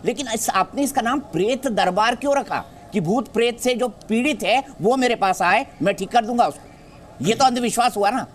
लेकिन आपने इसका नाम प्रेत दरबार क्यों रखा कि भूत प्रेत से जो पीड़ित है वो मेरे पास आए, मैं ठीक कर दूंगा उसको। ये तो अंधविश्वास हुआ ना,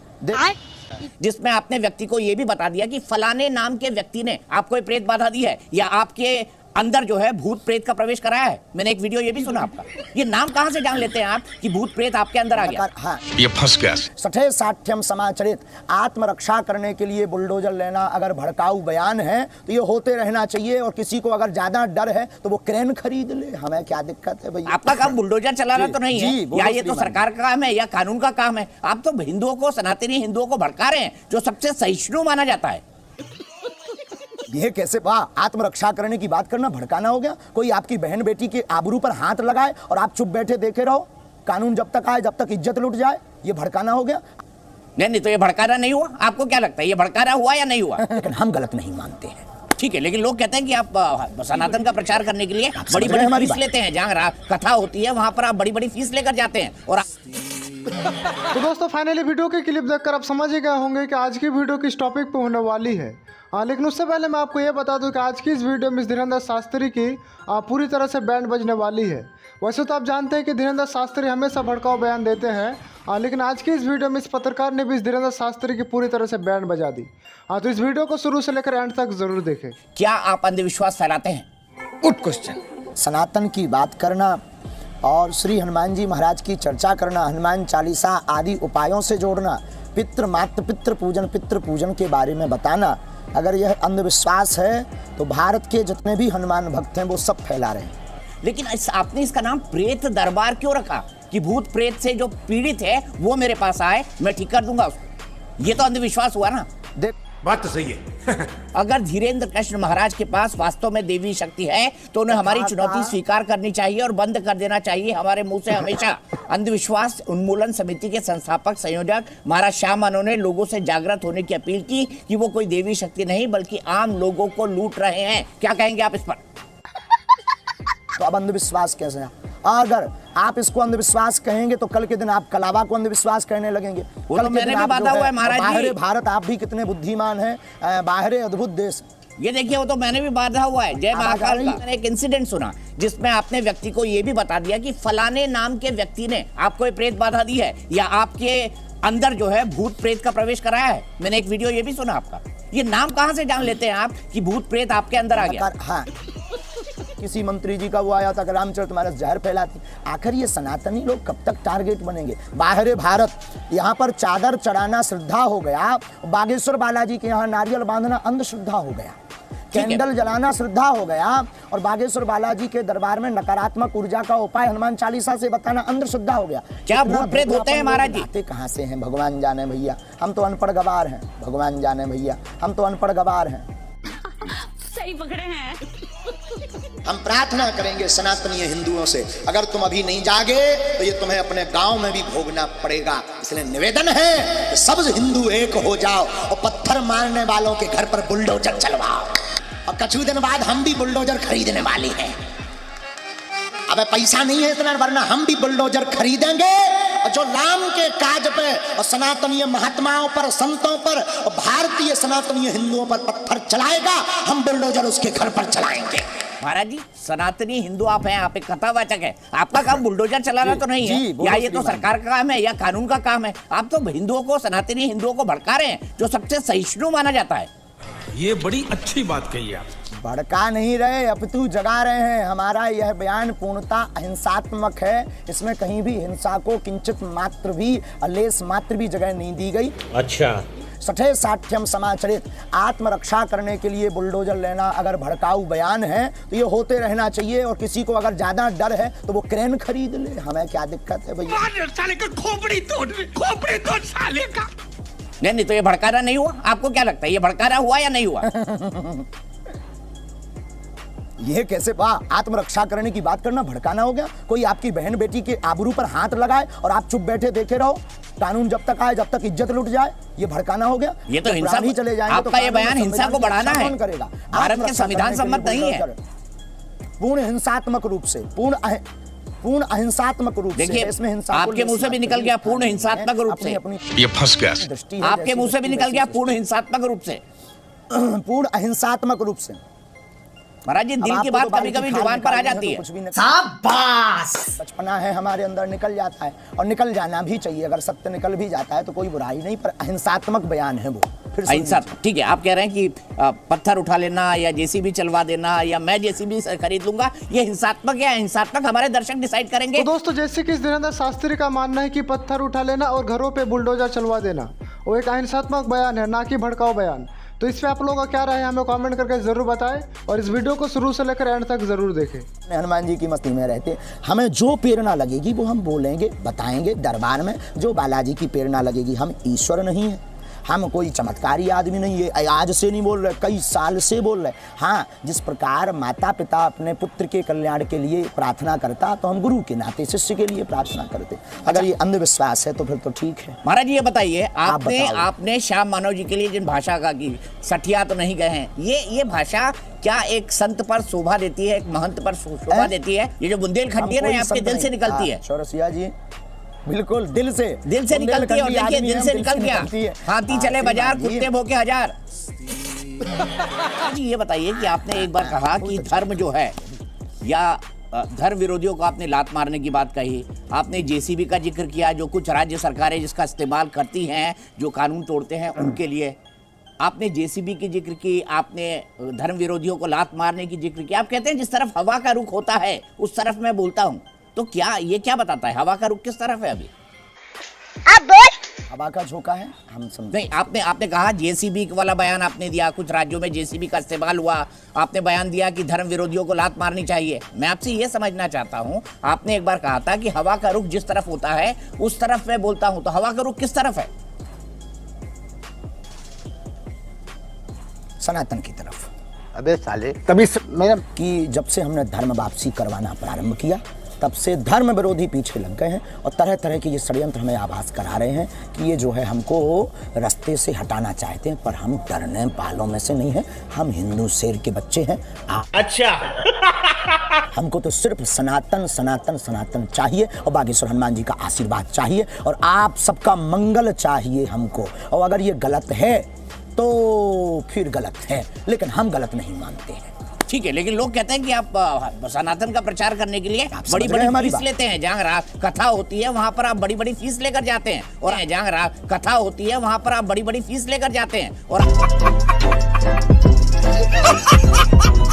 जिसमें आपने व्यक्ति को ये भी बता दिया कि फलाने नाम के व्यक्ति ने आपको ये प्रेत बाधा दी है या आपके अंदर जो है भूत प्रेत का प्रवेश कराया है। मैंने एक वीडियो ये भी सुना आपका। ये नाम कहां से जान लेते हैं आप कि भूत प्रेत आपके अंदर आ गया? हाँ। ये फंस गया। सठे साठ्यम समाचरित, आत्मरक्षा करने के लिए बुलडोजर लेना अगर भड़काऊ बयान है तो ये होते रहना चाहिए। और किसी को अगर ज्यादा डर है तो वो क्रेन खरीद ले, हमें क्या दिक्कत है भैया। आपका काम बुलडोजर चलाना तो नहीं है, या ये तो सरकार का काम है या कानून का काम है। आप तो हिंदुओं को, सनातनी हिंदुओं को भड़का रहे हैं जो सबसे सहिष्णु माना जाता है। ये कैसे आत्मरक्षा करने की बात करना भड़काना हो गया? कोई आपकी बहन बेटी के आबरू पर हाथ लगाए और आप चुप बैठे देखे रहो, कानून जब तक आए जब तक इज्जत लुट जाए, ये भड़काना हो गया? नहीं तो ये भड़काना नहीं हुआ। आपको क्या लगता है ये भड़काना हुआ या नहीं हुआ? लेकिन हम गलत नहीं मानते हैं। ठीक है, लेकिन लोग कहते हैं कि आप सनातन का प्रचार करने के लिए बड़ी बड़ी फीस लेते हैं। जहाँ कथा होती है वहां पर आप बड़ी बड़ी फीस लेकर जाते हैं। और तो दोस्तों फाइनली वीडियो के क्लिप देखकर आप समझ ही गए होंगे कि आज की वीडियो किस टॉपिक पे होने वाली है। लेकिन उससे पहले मैं आपको ये बता दूं कि आज की इस वीडियो में धीरेन्द्र शास्त्री की पूरी तरह से बैंड बजने वाली है। वैसे तो आप जानते हैं कि धीरेन्द्र शास्त्री हमेशा भड़काऊ बयान देते हैं, लेकिन आज की इस वीडियो में इस पत्रकार ने भी इस धीरेन्द्र शास्त्री की पूरी तरह से बैंड बजा दी। तो इस वीडियो को शुरू से लेकर एंड तक जरूर देखें। क्या आप अंधविश्वास फैलाते हैं? Good question. सनातन की बात करना और श्री हनुमान जी महाराज की चर्चा करना, हनुमान चालीसा आदि उपायों से जोड़ना, पितृ मातृ पितृ पूजन के बारे में बताना, अगर यह अंधविश्वास है तो भारत के जितने भी हनुमान भक्त हैं वो सब फैला रहे हैं। लेकिन आपने इसका नाम प्रेत दरबार क्यों रखा कि भूत प्रेत से जो पीड़ित है वो मेरे पास आए, मैं ठीक कर दूंगा उसको? ये तो अंधविश्वास हुआ ना। बात तो सही है। अगर धीरेन्द्र कृष्ण महाराज के पास वास्तव में देवी शक्ति है तो उन्हें हमारी चुनौती स्वीकार करनी चाहिए और बंद कर देना चाहिए हमारे मुंह से हमेशा। अंधविश्वास उन्मूलन समिति के संस्थापक संयोजक महाराज श्याम मानो ने लोगों से जागृत होने की अपील की कि वो कोई देवी शक्ति नहीं बल्कि आम लोगों को लूट रहे हैं। क्या कहेंगे आप इस पर? तो अब अंधविश्वास कैसे है? अगर आप इसको अंधविश्वास कहेंगे तो कल के दिन आप कलावा को अंधविश्वास कहने लगेंगे। कल मैंने भी बाधा हुआ है महाराज जी। बाहरे भारत आप भी कितने बुद्धिमान हैं, बाहरे अद्भुत देश। ये देखिए वो तो मैंने भी बाधा हुआ है। जय महाकाल का मैंने एक इंसिडेंट सुना जिसमें आपने व्यक्ति को ये भी बता दिया कि फलाने नाम के व्यक्ति ने आपको ये प्रेत बाधा दी है या आपके अंदर जो है भूत प्रेत का प्रवेश कराया है। मैंने एक वीडियो ये भी सुना आपका। ये नाम कहां से जान लेते हैं आप कि भूत प्रेत आपके अंदर आ गया? हाँ, किसी मंत्री जी का वो आया था कि रामचरितमानस जहर फैलाती। आखिर ये सनातनी लोग कब तक टारगेट बनेंगे? बाहरे भारत यहाँ पर चादर चढ़ाना श्रद्धा हो गया, बागेश्वर बालाजी के यहाँ नारियल बांधना अंधश्रद्धा हो गया, कैंडल जलाना श्रद्धा हो गया, और बागेश्वर बालाजी के दरबार में नकारात्मक ऊर्जा का उपाय हनुमान चालीसा से बताना अंधश्रद्धा हो गया। क्या भूत प्रेत होते हैं महाराज जी? आते कहाँ से हैं भगवान जाने भैया, हम तो अनपढ़ गवार हैं। भगवान जाने भैया, हम तो अनपढ़ गवार हैं। सही पकड़े हैं। हम प्रार्थना करेंगे सनातनीय हिंदुओं से, अगर तुम अभी नहीं जागे तो ये तुम्हें अपने गांव में भी भोगना पड़ेगा। इसलिए निवेदन है कि सब हिंदू एक हो जाओ और पत्थर मारने वालों के घर पर बुलडोजर चलवाओ। और कुछ दिन बाद हम भी बुलडोजर खरीदने वाले हैं। अब पैसा नहीं है इतना, वरना हम भी बुलडोजर खरीदेंगे और जो राम के काज पे और सनातनीय महात्माओं पर, संतों पर और भारतीय सनातनीय हिंदुओं पर पत्थर चलाएगा, हम बुलडोजर उसके घर पर चलाएंगे। महाराज जी सनातनी हिंदू आप हैं, आप एक कथावाचक है। आपका काम बुलडोजर चलाना तो नहीं है, या ये तो सरकार का काम है या कानून का काम है। आप तो हिंदुओं को, सनातनी हिंदुओं को भड़का रहे हैं जो सबसे सहिष्णु माना जाता है। ये बड़ी अच्छी बात कही आप। भड़का नहीं रहे, अपितु जगा रहे हैं। हमारा यह बयान पूर्णतः अहिंसात्मक है। इसमें कहीं भी हिंसा को किंचित मात्र भी, लेस मात्र भी जगह नहीं दी गई। अच्छा। सठे साठ्यम समाचरित, आत्मरक्षा करने के लिए बुलडोजर लेना अगर भड़काऊ बयान है तो ये होते रहना चाहिए। और किसी को अगर ज्यादा डर है तो वो क्रेन खरीद ले, हमें क्या दिक्कत है भैया। साले का खोपड़ी तोड़ साले का। नहीं तो ये भड़काना नहीं हुआ। आपको क्या लगता है ये भड़काना हुआ या नहीं हुआ? ये कैसे आत्मरक्षा करने की बात करना भड़काना हो गया? कोई आपकी बहन बेटी के आबरू पर हाथ लगाए और आप चुप बैठे देखे रहो, कानून जब तक आए जब तक इज्जत लुट जाए, ये भड़काना हो गया? ये तो हिंसा ही चले जाएंगे। आपका ये बयान हिंसा को बढ़ाना है, करेगा। भारत के संविधान सम्मत नहीं है। पूर्ण हिंसात्मक रूप से, पूर्ण अहिंसात्मक रूप से। इसमें हिंसा आपके मुंह से भी निकल गया पूर्ण हिंसात्मक रूप से। ये फंस गया। आपके मुंह से भी निकल गया पूर्ण हिंसात्मक रूप से। पूर्ण अहिंसात्मक रूप से। महाराज जी, अब दिल की आपको बात तो बाहर कभी-कभी की खाल जुबान पर आ निकालनी है जाती तो है। कुछ भी नहीं। शाबाश! बचपना है हमारे अंदर, निकल जाता है और निकल जाना भी चाहिए। अगर सत्य निकल भी जाता है तो कोई बुराई नहीं, पर अहिंसात्मक बयान है वो। फिर सुन अहिंसा, लीजिए। ठीक है। आप कह रहे हैं कि पत्थर उठा लेना या जेसीबी चलवा देना या मैं जेसीबी खरीद लूंगा, ये हिंसात्मक या अहिंसात्मक हमारे दर्शक डिसाइड करेंगे। तो दोस्तों, जैसे कि इस धीरेन्द्र शास्त्री का मानना है कि पत्थर उठा लेना और घरों पे बुलडोजर चलवा देना वो एक अहिंसात्मक बयान है, ना कि भड़काऊ बयान। तो इस पे आप लोगों का क्या राय है, हमें कमेंट करके जरूर बताएं और इस वीडियो को शुरू से लेकर एंड तक जरूर देखें। हनुमान जी की मस्ती में रहते, हमें जो प्रेरणा लगेगी वो हम बोलेंगे, बताएंगे दरबार में। जो बालाजी की प्रेरणा लगेगी, हम ईश्वर नहीं है, हम कोई चमत्कारी आदमी नहीं है, आज से नहीं बोल रहे, कई साल से बोल रहे। हाँ, जिस प्रकार माता पिता अपने पुत्र के कल्याण के लिए प्रार्थना करता, तो हम गुरु के नाते शिष्य के लिए प्रार्थना करते। अगर ये अंधविश्वास है तो फिर तो ठीक है। महाराज जी, ये बताइए, बताओ। आपने श्याम मानव जी के लिए जिन भाषा का की सठिया तो नहीं गए हैं, ये भाषा क्या एक संत पर शोभा देती है, एक महंत पर शोभा देती है? ये जो बुंदेलखंडी है ना, ये आपके दिल से निकलती है। चौरसिया जी, बिल्कुल दिल से निकलती है। और देखिए, दिल से निकल गया, हाथी चले बाजार, कुत्ते भौंके हजार। जी, ये बताइए कि आपने एक बार कहा कि धर्म जो है, या धर्म विरोधियों को आपने लात मारने की बात कही, आपने जेसीबी का जिक्र किया, जो कुछ राज्य सरकारें जिसका इस्तेमाल करती हैं, जो कानून तोड़ते हैं उनके लिए। आपने जेसीबी की जिक्र की, आपने धर्म विरोधियों को लात मारने की जिक्र की। आप कहते हैं जिस तरफ हवा का रुख होता है उस तरफ मैं बोलता हूँ। तो क्या ये क्या बताता है, हवा का रुख किस तरफ है अभी? हवा का झोंका है, हम समझ नहीं, आपने कहा जेसीबी वाला बयान आपने दिया, कुछ राज्यों में जेसीबी का इस्तेमाल हुआ, आपने बयान दिया कि धर्म विरोधियों को लात मारनी चाहिए। मैं आपसे ये समझना चाहता हूँ, आपने एक बार कहा था कि हवा का रुख जिस तरफ होता है उस तरफ मैं बोलता हूँ, तो हवा का रुख किस तरफ है? सनातन की तरफ। अबे साले, तभी मैं कि जब से हमने धर्म वापसी करवाना प्रारंभ किया, तब से धर्म विरोधी पीछे लग गए हैं और तरह तरह के ये षड्यंत्र हमें आभास करा रहे हैं कि ये जो है हमको रास्ते से हटाना चाहते हैं। पर हम डरने वालों में से नहीं हैं, हम हिंदू शेर के बच्चे हैं। अच्छा। हमको तो सिर्फ सनातन सनातन सनातन चाहिए और बागेश्वर हनुमान जी का आशीर्वाद चाहिए और आप सबका मंगल चाहिए हमको। और अगर ये गलत है तो फिर गलत है, लेकिन हम गलत नहीं मानते हैं। ठीक है, लेकिन लोग कहते हैं कि आप सनातन का प्रचार करने के लिए आप बड़ी समझ रहे हैं बड़ी हमारी फीस बात? लेते हैं। जहाँ कथा होती है वहां पर आप बड़ी बड़ी फीस लेकर जाते हैं, और जहाँ कथा होती है वहां पर आप बड़ी बड़ी फीस लेकर जाते हैं। और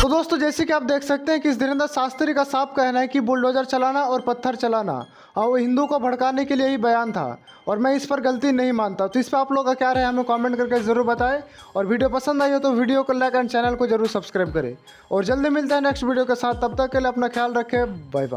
तो दोस्तों, जैसे कि आप देख सकते हैं कि इस धीरेन्द्र शास्त्री का साफ कहना है कि बुलडोजर चलाना और पत्थर चलाना वो हिंदू को भड़काने के लिए ही बयान था और मैं इस पर गलती नहीं मानता। तो इस पर आप लोग का क्या रहे, हमें कमेंट करके जरूर बताएं और वीडियो पसंद आई हो तो वीडियो को लाइक एंड चैनल को जरूर सब्सक्राइब करें। और जल्दी मिलते हैं नेक्स्ट वीडियो के साथ, तब तक के लिए अपना ख्याल रखें, बाय बाय।